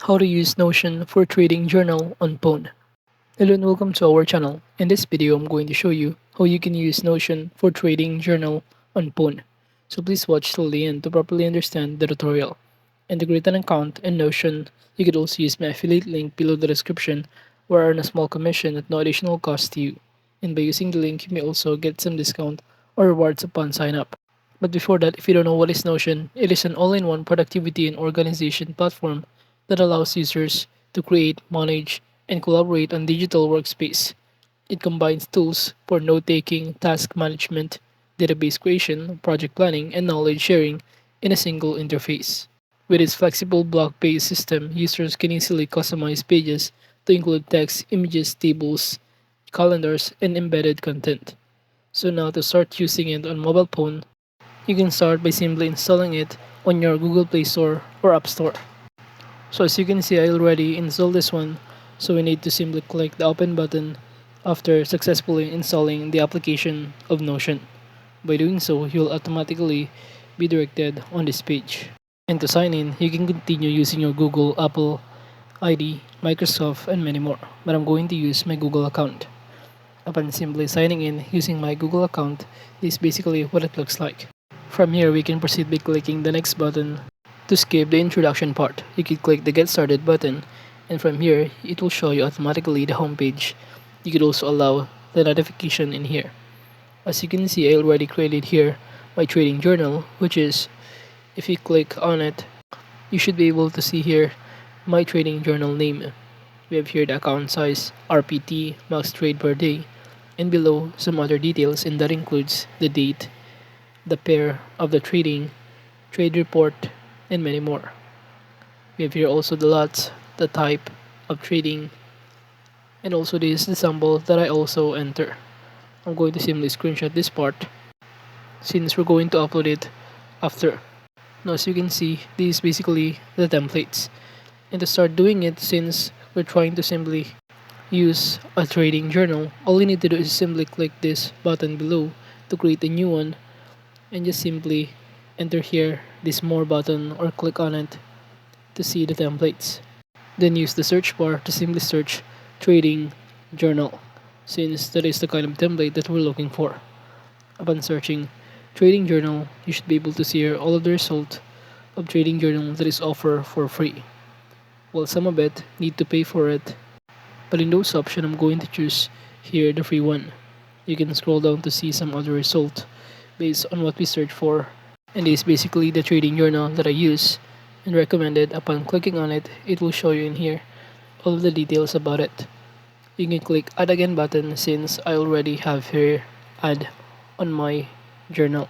How to use Notion for trading journal on phone. Hello and welcome to our channel. In this video, I'm going to show you how you can use Notion for trading journal on phone. So please watch till the end to properly understand the tutorial. And to create an account in Notion, you could also use my affiliate link below the description where I earn a small commission at no additional cost to you. And by using the link, you may also get some discount or rewards upon sign up. But before that, if you don't know what is Notion, it is an all-in-one productivity and organization platform that allows users to create, manage, and collaborate on digital workspace. It combines tools for note-taking, task management, database creation, project planning, and knowledge sharing in a single interface. With its flexible block-based system, users can easily customize pages to include text, images, tables, calendars, and embedded content. So now to start using it on mobile phone, you can start by simply installing it on your Google Play Store or App Store. So as you can see, I already installed this one, so we need to simply click the open button after successfully installing the application of Notion. By doing so, you'll automatically be directed on this page. And to sign in, you can continue using your Google, Apple ID, Microsoft, and many more, but I'm going to use my Google account. Upon simply signing in using my Google account, this is basically what it looks like. From here, we can proceed by clicking the next button. To skip the introduction part, you can click the Get Started button, and from here, it will show you automatically the home page. You could also allow the notification in here. As you can see, I already created here my trading journal, which is, if you click on it, you should be able to see here my trading journal name. We have here the account size, RPT, max trade per day, and below some other details, and that includes the date, the pair of the trading, trade report, and many more. We have here also the lots, the type of trading, and also this is the symbol that I also enter. I'm going to simply screenshot this part since we're going to upload it after. Now as you can see, this is basically the templates. And to start doing it, since we're trying to simply use a trading journal, all you need to do is simply click this button below to create a new one, and just simply enter here this more button or click on it to see the templates. Then use the search bar to simply search trading journal, since that is the kind of template that we're looking for. Upon searching trading journal, you should be able to see here all of the result of trading journal that is offered for free. While some of it need to pay for it, but in those options, I'm going to choose here the free one. You can scroll down to see some other result based on what we search for, and this is basically the trading journal that I use and recommended. Upon clicking on it, it will show you in here all of the details about it. You can click add again button since I already have here add on my journal.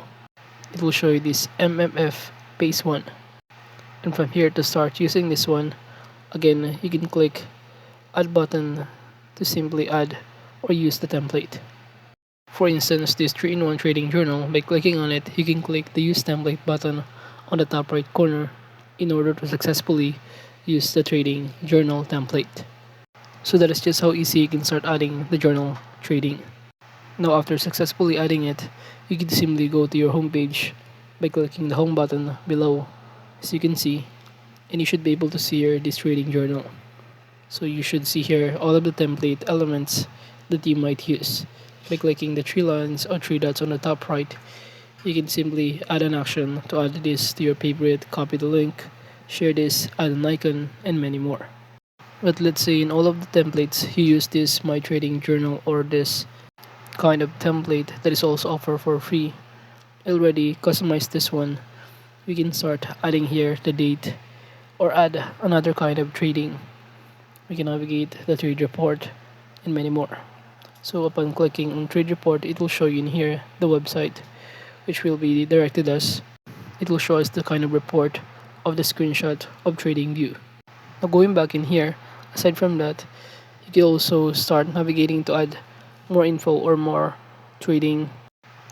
It will show you this MMF base one, and from here to start using this one, again you can click add button to simply add or use the template. For instance, this 3-in-1 trading journal, by clicking on it, you can click the use template button on the top right corner in order to successfully use the trading journal template. So that is just how easy you can start adding the journal trading. Now after successfully adding it, you can simply go to your home page by clicking the home button below, as you can see, and you should be able to see here this trading journal. So you should see here all of the template elements that you might use. By clicking the three lines or three dots on the top right, you can simply add an action to add this to your favorite, copy the link, share this, add an icon, and many more. But let's say in all of the templates, you use this My Trading Journal or this kind of template that is also offered for free. I already customized this one. We can start adding here the date or add another kind of trading. We can navigate the trade report and many more. So upon clicking on trade report, it will show you in here the website, which will be directed us. It will show us the kind of report of the screenshot of trading view. Now going back in here, aside from that, you can also start navigating to add more info or more trading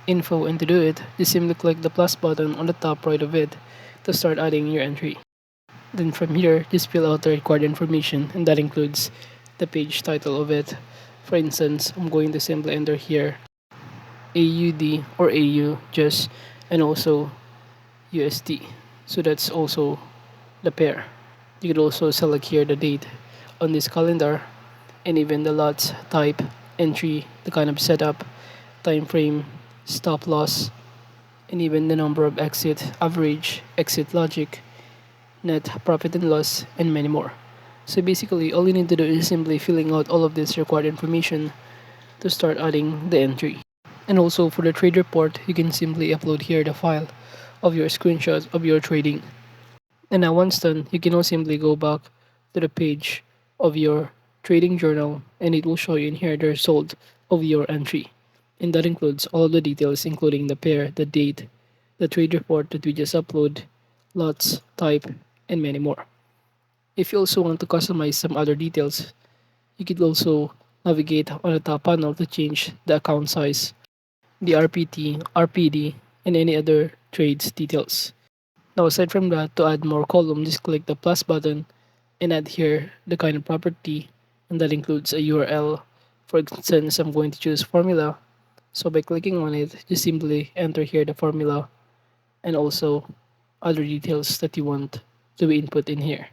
info, and to do it, just simply click the plus button on the top right of it to start adding your entry. Then from here, just fill out the required information, and that includes the page title of it. For instance, I'm going to simply enter here AUD or AU just, and also USD. So that's also the pair. You could also select here the date on this calendar and even the lots type, entry, the kind of setup, time frame, stop loss, and even the number of exit, average, exit logic, net profit and loss, and many more. So basically, all you need to do is simply filling out all of this required information to start adding the entry. And also for the trade report, you can simply upload here the file of your screenshots of your trading. And now once done, you can now simply go back to the page of your trading journal and it will show you in here the result of your entry. And that includes all of the details including the pair, the date, the trade report that we just upload, lots, type, and many more. If you also want to customize some other details, you could also navigate on the top panel to change the account size, the RPT, RPD, and any other trades details. Now aside from that, to add more column, just click the plus button and add here the kind of property, and that includes a URL. For instance, I'm going to choose formula. So by clicking on it, just simply enter here the formula and also other details that you want to be input in here.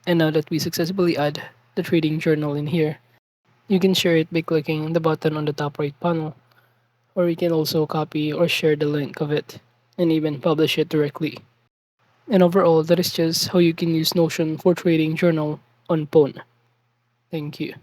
And now that we successfully add the trading journal in here, you can share it by clicking the button on the top right panel, or you can also copy or share the link of it and even publish it directly. And overall, that is just how you can use Notion for trading journal on phone. Thank you.